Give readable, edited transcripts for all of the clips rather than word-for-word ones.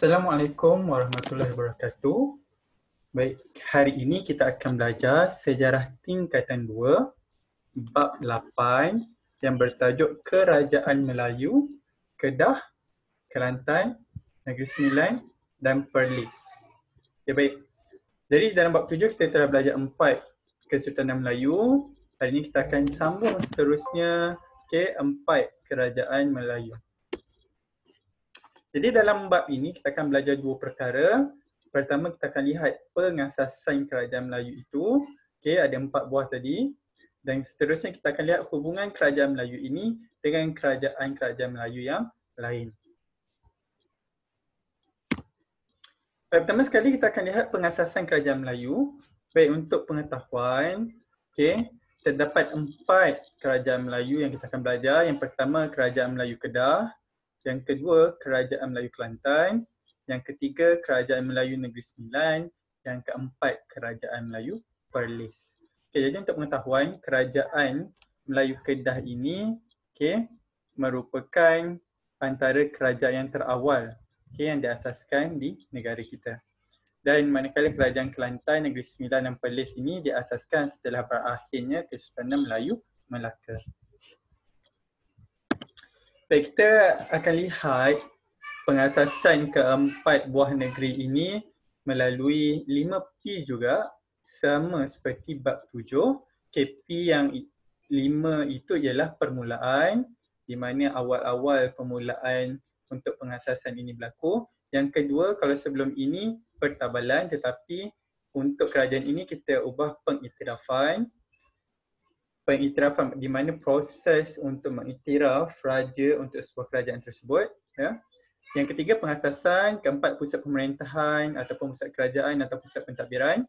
Assalamualaikum warahmatullahi wabarakatuh. Baik, hari ini kita akan belajar sejarah tingkatan 2, bab 8 yang bertajuk Kerajaan Melayu, Kedah, Kelantan, Negeri Sembilan dan Perlis. Okay, baik. Jadi dalam bab 7 kita telah belajar 4 Kesultanan Melayu. Hari ini kita akan sambung seterusnya ke 4 Kerajaan Melayu. Jadi dalam bab ini kita akan belajar dua perkara. Pertama kita akan lihat pengasasan kerajaan Melayu itu. Okey, ada 4 buah tadi. Dan seterusnya kita akan lihat hubungan kerajaan Melayu ini dengan kerajaan-kerajaan Melayu yang lain. Pertama sekali kita akan lihat pengasasan kerajaan Melayu. Baik, untuk pengetahuan, okey, terdapat 4 kerajaan Melayu yang kita akan belajar. Yang pertama Kerajaan Melayu Kedah. Yang kedua, Kerajaan Melayu Kelantan. Yang ketiga, Kerajaan Melayu Negeri Sembilan. Yang keempat, Kerajaan Melayu Perlis. Okay, jadi untuk pengetahuan, Kerajaan Melayu Kedah ini merupakan antara kerajaan yang terawal yang diasaskan di negara kita. Dan manakala Kerajaan Kelantan, Negeri Sembilan dan Perlis ini diasaskan setelah berakhirnya Kesultanan Melayu Melaka. Baik, kita akan lihat pengasasan keempat buah negeri ini melalui 5P juga, sama seperti bab 7. P yang 5 itu ialah permulaan, di mana awal-awal permulaan untuk pengasasan ini berlaku. Yang kedua, kalau sebelum ini pertabalan, tetapi untuk kerajaan ini kita ubah pengiktirafan. Pengiktirafan di mana proses untuk mengiktiraf raja untuk sebuah kerajaan tersebut. Ya. Yang ketiga pengasasan, keempat pusat pemerintahan ataupun pusat kerajaan atau pusat pentadbiran.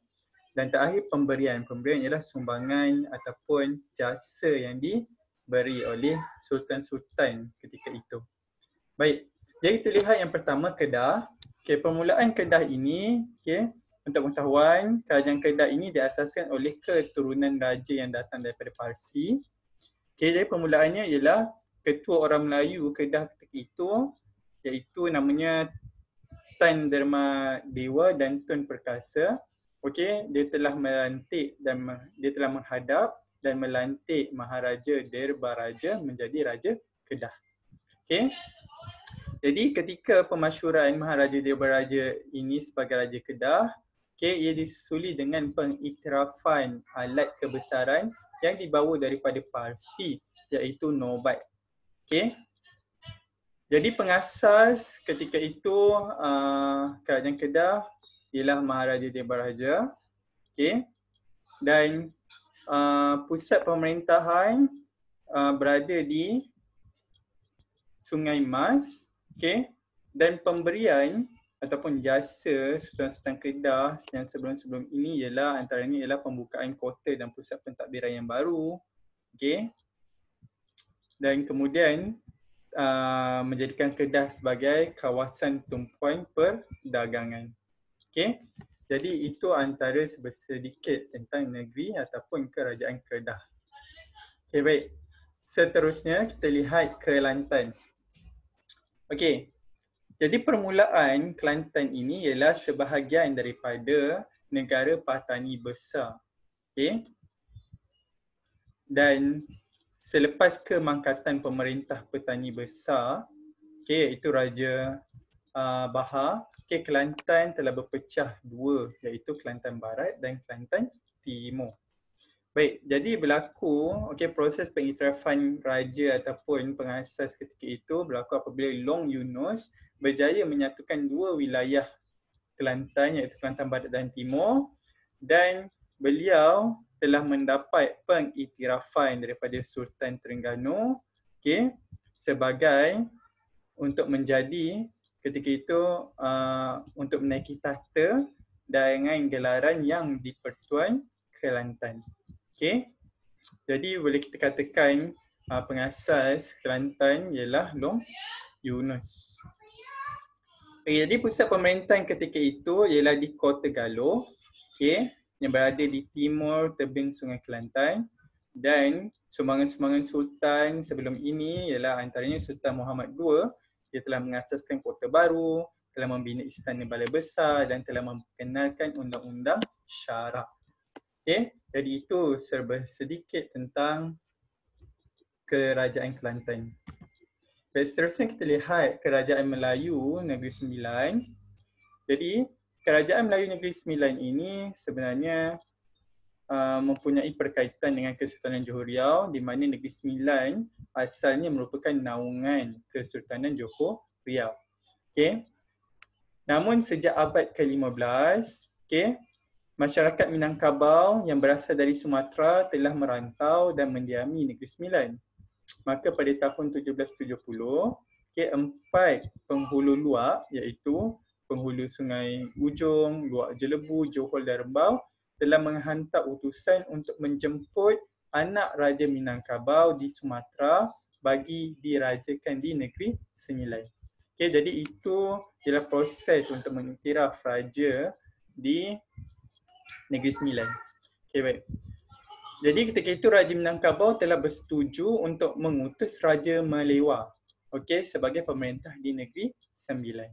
Dan terakhir pemberian. Pemberian ialah sumbangan ataupun jasa yang diberi oleh sultan-sultan ketika itu. Baik, jadi kita lihat yang pertama Kedah. Permulaan Kedah ini, untuk pengetahuan, kerajaan Kedah ini diasaskan oleh keturunan raja yang datang daripada Parsi. Jadi permulaannya ialah ketua orang Melayu Kedah ketika itu, iaitu namanya Tan Derma Dewa dan Tun Perkasa. Dia telah melantik dan dia telah menghadap dan melantik Maharaja Derbaraja menjadi Raja Kedah. Jadi ketika pemasyuran Maharaja Derbaraja ini sebagai Raja Kedah, ia disusuli dengan pengiktirafan alat kebesaran yang dibawa daripada Parsi, iaitu Nobat. Jadi pengasas ketika itu kerajaan Kedah ialah Maharaja Derbaraja. Dan pusat pemerintahan berada di Sungai Mas. Dan pemberian ataupun jasa Sultan-Sultan Kedah yang sebelum-sebelum ini ialah antaranya ialah pembukaan kota dan pusat pentadbiran yang baru. Dan kemudian menjadikan Kedah sebagai kawasan tumpuan perdagangan. Jadi itu antara sedikit tentang negeri ataupun kerajaan Kedah. Baik. Seterusnya kita lihat Kelantan. Jadi permulaan Kelantan ini ialah sebahagian daripada negara Patani Besar. Dan selepas kemangkatan pemerintah Petani Besar, iaitu Raja Bahar, Kelantan telah berpecah dua, iaitu Kelantan Barat dan Kelantan Timur. Baik, jadi berlaku proses pengiktirafan raja ataupun pengasas ketika itu berlaku apabila Long Yunus berjaya menyatukan dua wilayah Kelantan, iaitu Kelantan Barat dan Timur, dan beliau telah mendapat pengiktirafan daripada Sultan Terengganu sebagai untuk menjadi ketika itu untuk menaiki tahta dengan gelaran yang di-Pertuan Kelantan. Jadi boleh kita katakan pengasas Kelantan ialah Long Yunus. Jadi pusat pemerintahan ketika itu ialah di Kota Galoh, yang berada di timur tebing Sungai Kelantan, dan sumbangan-sumbangan sultan sebelum ini ialah antaranya Sultan Muhammad II, dia telah mengasaskan Kota Baru, telah membina Istana Balai Besar dan telah memperkenalkan undang-undang syarak. Okey, jadi itu serba sedikit tentang Kerajaan Kelantan. Baik, seterusnya kita lihat Kerajaan Melayu Negeri Sembilan. Jadi, Kerajaan Melayu Negeri Sembilan ini sebenarnya mempunyai perkaitan dengan Kesultanan Johor Riau, di mana Negeri Sembilan asalnya merupakan naungan Kesultanan Johor Riau. Okay. Namun sejak abad ke-15, okay, masyarakat Minangkabau yang berasal dari Sumatera telah merantau dan mendiami Negeri Sembilan. Maka pada tahun 1770, okay, 4 penghulu luak iaitu penghulu Sungai Ujong, Luak Jelebu, Johor dan Rembau telah menghantar utusan untuk menjemput anak Raja Minangkabau di Sumatera bagi dirajakan di Negeri Sembilan. Okay, jadi itu ialah proses untuk mengiktiraf raja di Negeri Sembilan. Okay, baik. Jadi ketika itu Raja Minangkabau telah bersetuju untuk mengutus Raja Malewa, okay, sebagai pemerintah di Negeri Sembilan.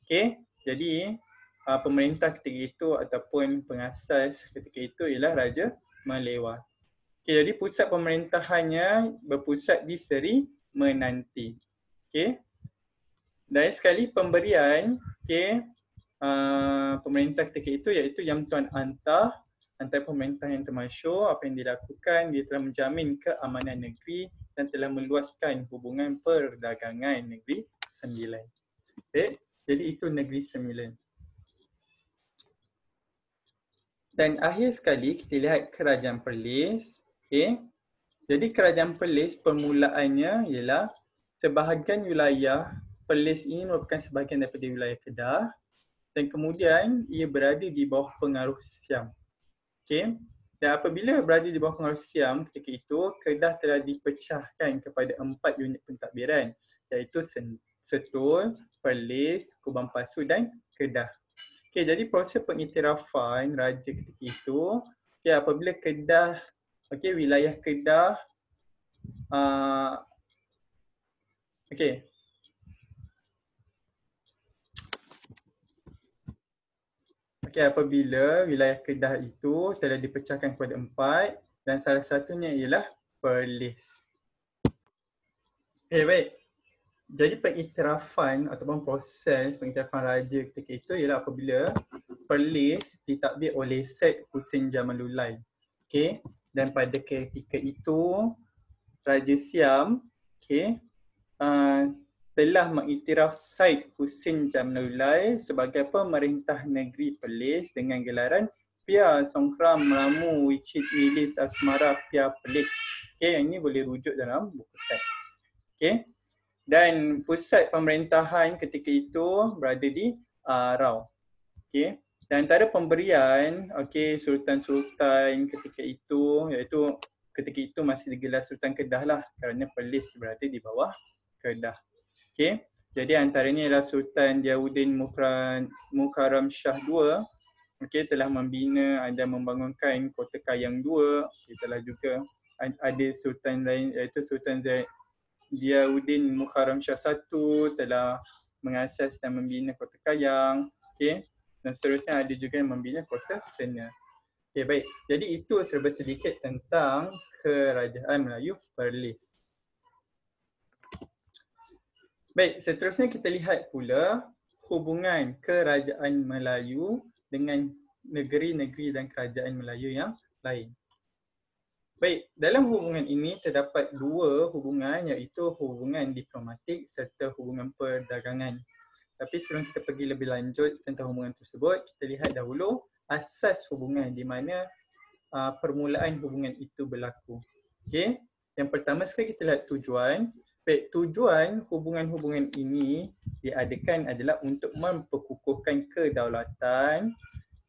Okay, jadi pemerintah ketika itu ataupun pengasas ketika itu ialah Raja Malewa. Okay, jadi pusat pemerintahannya berpusat di Seri Menanti. Okay. Dan sekali pemberian, okay, pemerintah ketika itu iaitu Yang Tuan Antah, antara pemerintah yang termasyhur. Apa yang dilakukan, dia telah menjamin keamanan negeri dan telah meluaskan hubungan perdagangan Negeri Sembilan. Okay. Jadi itu Negeri Sembilan. Dan akhir sekali kita lihat Kerajaan Perlis. Okay. Jadi Kerajaan Perlis permulaannya ialah sebahagian wilayah Perlis ini merupakan sebahagian daripada wilayah Kedah dan kemudian ia berada di bawah pengaruh Siam. Okay. Dan apabila berada di bawah pengaruh Siam ketika itu, Kedah telah dipecahkan kepada 4 unit pentadbiran iaitu Setul, Perlis, Kubang Pasu dan Kedah. Okay, jadi proses pengiktirafan raja ketika itu, okay, apabila Kedah, okay, wilayah Kedah, okay. Okay, apabila wilayah Kedah itu telah dipecahkan kepada 4 dan salah satunya ialah Perlis. Okay, baik. Jadi pengiktirafan ataupun proses pengiktirafan raja ketika itu ialah apabila Perlis ditadbir oleh Syed Hussein Jamalullah. Okay. Dan pada ketika itu Raja Siam, okay, telah mengiktiraf Syed Hussein Jamalullah sebagai pemerintah negeri Perlis dengan gelaran Pia Songkram Meramu Wicit Milis Asmara Pia Perlis. Okay, yang ini boleh rujuk dalam buku teks. Okay. Dan pusat pemerintahan ketika itu berada di Rau. Okay. Dan antara pemberian, okay, Sultan-Sultan ketika itu, iaitu ketika itu masih digelar Sultan Kedah lah kerana Perlis berada di bawah Kedah. Okay. Jadi antaranya ialah Sultan Diauddin Mukarram Shah II, okay, telah membina dan membangunkan Kota Kayang II. Okay, telah juga ada Sultan lain iaitu Sultan Diauddin Mukarram Shah I telah mengasas dan membina Kota Kayang, okay. Dan seterusnya ada juga yang membina Kota Sena. Okay, baik. Jadi itu serba sedikit tentang Kerajaan Melayu Perlis. Baik, seterusnya kita lihat pula hubungan Kerajaan Melayu dengan negeri-negeri dan kerajaan Melayu yang lain. Baik, dalam hubungan ini terdapat 2 hubungan iaitu hubungan diplomatik serta hubungan perdagangan. Tapi sebelum kita pergi lebih lanjut tentang hubungan tersebut, kita lihat dahulu asas hubungan di mana permulaan hubungan itu berlaku. Okey, yang pertama sekali kita lihat tujuan. Baik, tujuan hubungan-hubungan ini diadakan adalah untuk memperkukuhkan kedaulatan.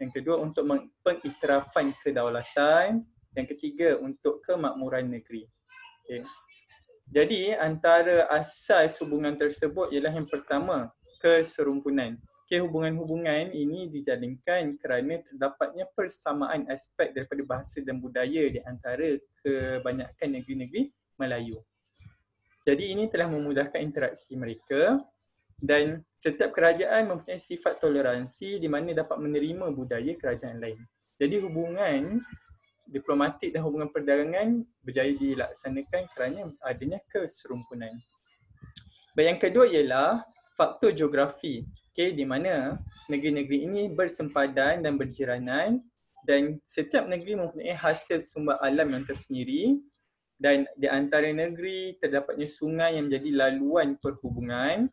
Yang kedua untuk pengiktirafan kedaulatan. Yang ketiga untuk kemakmuran negeri. Okay. Jadi antara asas hubungan tersebut ialah yang pertama, keserumpunan. Okay, hubungan-hubungan ini dijalinkan kerana terdapatnya persamaan aspek daripada bahasa dan budaya di antara kebanyakan negeri-negeri Melayu. Jadi ini telah memudahkan interaksi mereka. Dan setiap kerajaan mempunyai sifat toleransi di mana dapat menerima budaya kerajaan lain. Jadi hubungan diplomatik dan hubungan perdagangan berjaya dilaksanakan kerana adanya keserumpunan. Baik, yang kedua ialah faktor geografi, di mana negeri-negeri ini bersempadan dan berjiranan dan setiap negeri mempunyai hasil sumber alam yang tersendiri dan di antara negeri terdapatnya sungai yang menjadi laluan perhubungan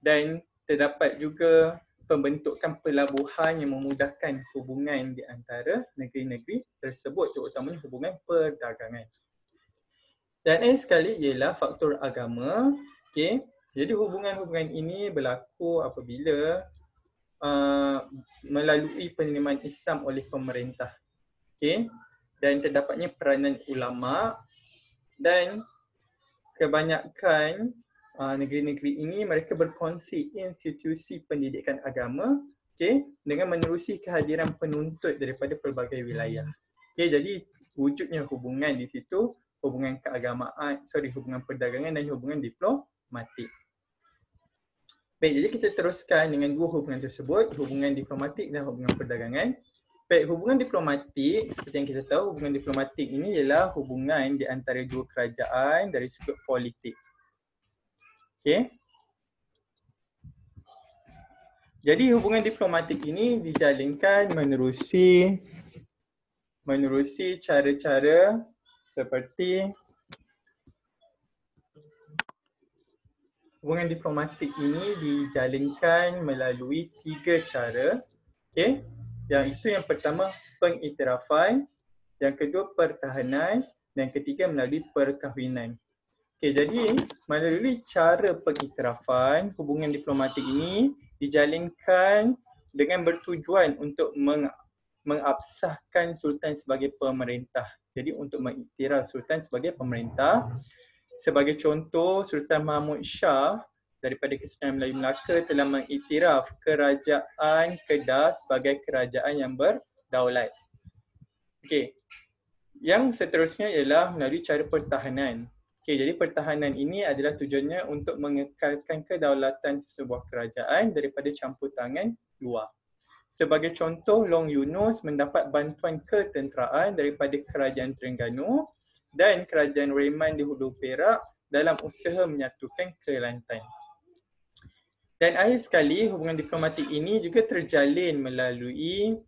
dan terdapat juga pembentukan pelabuhan yang memudahkan hubungan di antara negeri-negeri tersebut, terutamanya hubungan perdagangan. Dan sekali ialah faktor agama. Jadi hubungan-hubungan ini berlaku apabila melalui penerimaan Islam oleh pemerintah. Dan terdapatnya peranan ulama dan kebanyakan negeri-negeri ini mereka berkongsi institusi pendidikan agama dengan menerusi kehadiran penuntut daripada pelbagai wilayah. Jadi wujudnya hubungan di situ, hubungan keagamaan, hubungan perdagangan dan hubungan diplomatik. Baik, jadi kita teruskan dengan dua hubungan tersebut, hubungan diplomatik dan hubungan perdagangan. Baik, hubungan diplomatik, seperti yang kita tahu, hubungan diplomatik ini ialah hubungan di antara dua kerajaan dari sudut politik. Jadi hubungan diplomatik ini dijalinkan menerusi cara-cara seperti hubungan diplomatik ini dijalinkan melalui 3 cara. Yang pertama pengiktirafan, yang kedua pertahanan, dan ketiga melalui perkahwinan. Jadi melalui cara pengiktirafan, hubungan diplomatik ini dijalinkan dengan bertujuan untuk mengabsahkan Sultan sebagai pemerintah. Jadi untuk mengiktiraf Sultan sebagai pemerintah. Sebagai contoh, Sultan Mahmud Shah daripada Kesultanan Melayu Melaka telah mengiktiraf kerajaan Kedah sebagai kerajaan yang berdaulat. Yang seterusnya ialah melalui cara pertahanan. Jadi pertahanan ini adalah tujuannya untuk mengekalkan kedaulatan sebuah kerajaan daripada campur tangan luar. Sebagai contoh, Long Yunus mendapat bantuan ketenteraan daripada kerajaan Terengganu dan kerajaan Reman di Hulu Perak dalam usaha menyatukan Kelantan. Dan akhir sekali, hubungan diplomatik ini juga terjalin melalui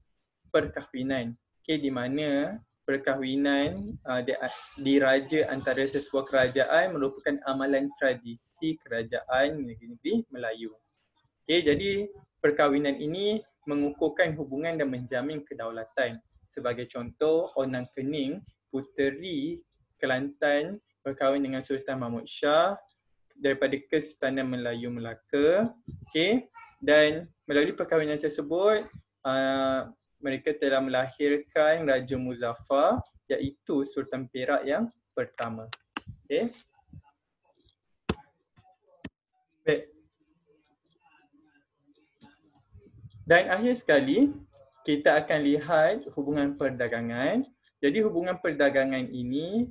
perkahwinan. Di mana perkahwinan diraja antara sesebuah kerajaan merupakan amalan tradisi kerajaan negeri-negeri Melayu. Jadi perkahwinan ini mengukuhkan hubungan dan menjamin kedaulatan. Sebagai contoh, Onang Kening, puteri Kelantan berkahwin dengan Sultan Mahmud Shah daripada Kesultanan Melayu Melaka. Dan melalui perkahwinan tersebut, mereka telah melahirkan Raja Muzaffar, iaitu Sultan Perak yang pertama. Baik. Dan akhir sekali, kita akan lihat hubungan perdagangan. Jadi hubungan perdagangan ini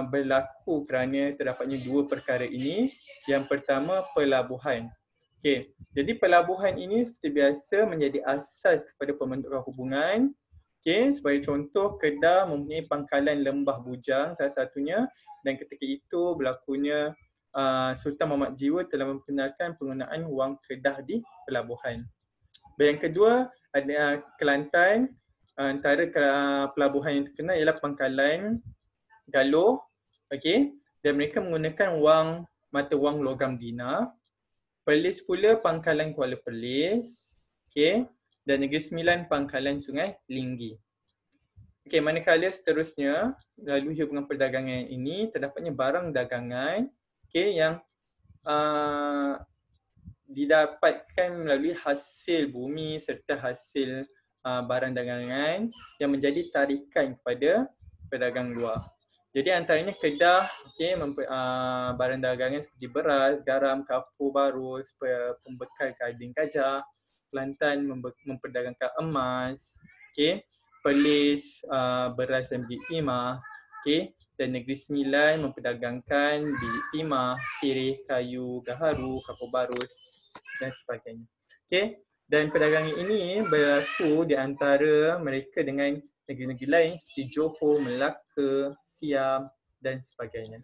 berlaku kerana terdapatnya dua perkara ini. Yang pertama, pelabuhan. Jadi pelabuhan ini seperti biasa menjadi asas kepada pembentukan hubungan. Sebagai contoh, Kedah mempunyai pangkalan Lembah Bujang salah satunya, dan ketika itu berlakunya Sultan Muhammad Jiwa telah membenarkan penggunaan wang Kedah di pelabuhan. Yang kedua, ada Kelantan. Antara pelabuhan yang terkenal ialah pangkalan Galoh. Dan mereka menggunakan mata wang logam dinar. Perlis pula pangkalan Kuala Perlis. Dan Negeri Sembilan pangkalan Sungai Linggi. Manakala seterusnya, melalui hubungan perdagangan ini terdapatnya barang dagangan yang didapatkan melalui hasil bumi serta hasil barang dagangan yang menjadi tarikan kepada pedagang luar. Jadi antaranya Kedah barang dagangan seperti beras, garam, kapur, barus, pembekal gading gajah. Kelantan memperdagangkan emas. Perlis beras dan biji timah. dan Negeri Sembilan memperdagangkan bilik timah, sirih, kayu, gaharu, kapur barus dan sebagainya. Okey, dan perdagangan ini berlaku di antara mereka dengan negeri-negeri lain seperti Johor, Melaka, Siam dan sebagainya.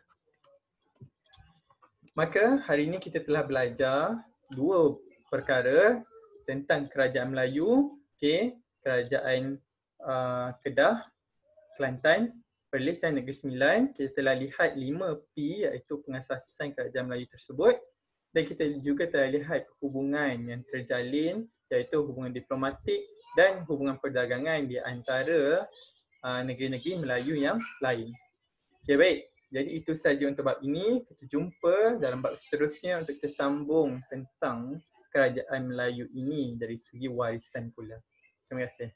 Maka hari ini kita telah belajar dua perkara tentang Kerajaan Melayu, okey, Kerajaan Kedah, Kelantan, Perlis dan Negeri Sembilan. Kita telah lihat 5P iaitu pengasasan Kerajaan Melayu tersebut, dan kita juga telah lihat hubungan yang terjalin iaitu hubungan diplomatik dan hubungan perdagangan di antara negeri-negeri Melayu yang lain. Okey, baik. Jadi itu sahaja untuk bab ini. Kita jumpa dalam bab seterusnya untuk kita sambung tentang Kerajaan Melayu ini dari segi warisan pula. Terima kasih.